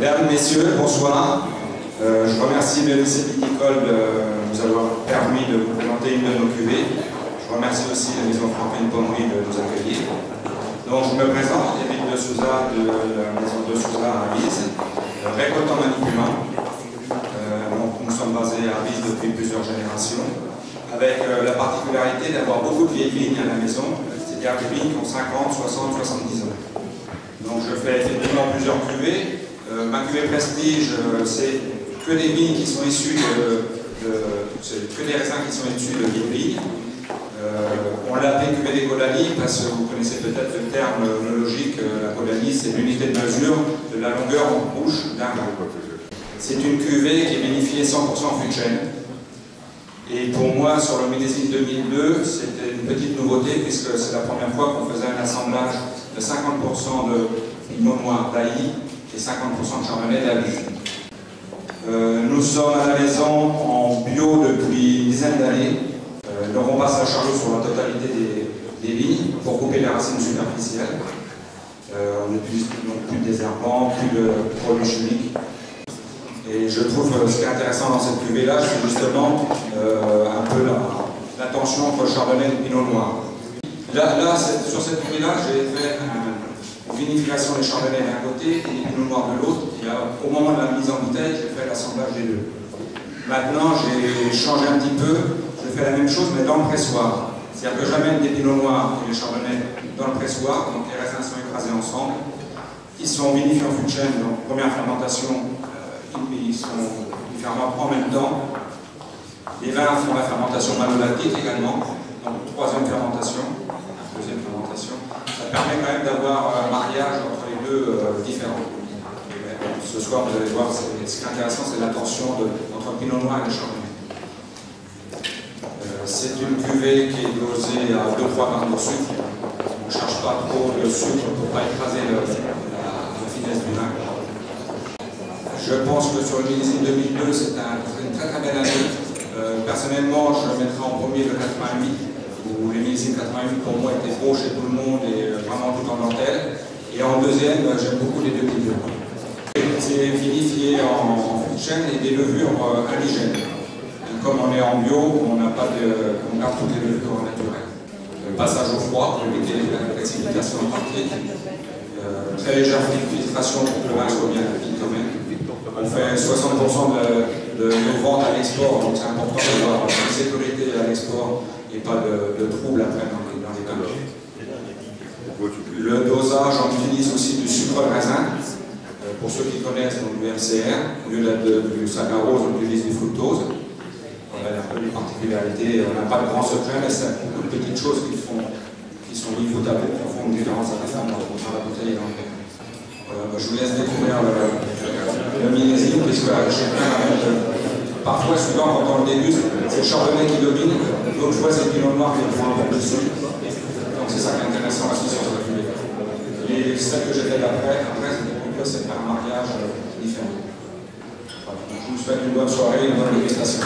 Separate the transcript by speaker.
Speaker 1: Mesdames, Messieurs, bonsoir. Je remercie le lycée viticole de nous avoir permis de vous présenter une de nos cuvées. Je remercie aussi la maison Franklin Pommery de nous accueillir. Donc je me présente, David de Souza de la maison de Souza à Avise, récoltant manipulant. Nous sommes basés à Avise depuis plusieurs générations, avec la particularité d'avoir beaucoup de vieilles vignes à la maison, c'est-à-dire des vignes qui ont 50, 60, 70 ans. Donc je fais effectivement plusieurs cuvées. Ma cuvée Prestige, c'est que des vignes qui sont issues que des raisins qui sont issus de vieilles vignes. On l'appelle cuvée des Colani parce que vous connaissez peut-être le terme œnologique. La Colani, c'est l'unité de mesure de la longueur en bouche d'un vin. C'est une cuvée qui est vinifiée 100% fût de chêne. Et pour moi, sur le millésime 2002, c'était une petite nouveauté puisque c'est la première fois qu'on faisait un assemblage de 50% de pinot noir d'Ailly et 50% de chardonnay d'Avis. Nous sommes à la maison en bio depuis une dizaine d'années. Donc on passe à charlot sur la totalité des vignes pour couper les racines superficielles. On n'utilise plus de désherbants, plus de produits chimiques. Et je trouve ce qui est intéressant dans cette cuvée-là, c'est justement un peu la tension entre le chardonnay et le pinot noir. Là sur cette cuvée-là, j'ai fait une vinification des chardonnays d'un côté et des pinots noirs de l'autre. Et au moment de la mise en bouteille, j'ai fait l'assemblage des deux. Maintenant, j'ai changé un petit peu. Je fais la même chose, mais dans le pressoir. C'est-à-dire que j'amène des pinots noirs et des chardonnays dans le pressoir. Donc les raisins sont écrasés ensemble. Ils sont vinifiés en fût de chêne. Donc première fermentation, ils fermentent en même temps. Les vins font la fermentation malolactique également. Donc troisième fermentation, deuxième fermentation. Ça permet quand même d'avoir un mariage entre les deux différents. Ce soir, vous allez voir, ce qui est intéressant, c'est la tension entre le pinot noir et le chardonnay. C'est une cuvée qui est dosée à 2-3 grammes de sucre. On ne cherche pas trop de sucre pour ne pas écraser la finesse du vin. Je pense que sur le millésime 2002, c'est une très belle année. Personnellement, je mettrai en premier le 88, où les millésimes 88 pour moi étaient beaux chez tout le monde et vraiment tout en dentelle. Et en deuxième, j'aime beaucoup les 2002. C'est vinifié en fût de chêne et des levures indigènes. Comme on est en bio, on garde toutes les levures naturelles. Le passage au froid pour éviter la précipitation partie. Très légère filtration pour que le vin soit bien cuit quand même. On fait 60% de nos ventes à l'export, donc c'est important d'avoir une sécurité à l'export et pas de troubles après dans les vins. Le dosage, on utilise aussi du sucre de raisin. Pour ceux qui connaissent donc, du MCR, au lieu du saccharose, on utilise du fructose. On a un peu des particularités, on n'a pas de grands secrets, mais c'est beaucoup de petites choses qui sont mises bout à bout, qui font une différence à la fin dans la bouteille et dans le verre. Je vous laisse découvrir le millésime, puisque parfois, souvent, quand on le déguste, c'est le chardonnay qui domine, d'autres fois, c'est le pinot noir qui prend un peu dessus. Donc c'est ça qui est intéressant aussi sur cette cuvée. Et celle que j'ai faite après, c'est un mariage différent. Voilà. Je vous souhaite une bonne soirée et une bonne dégustation.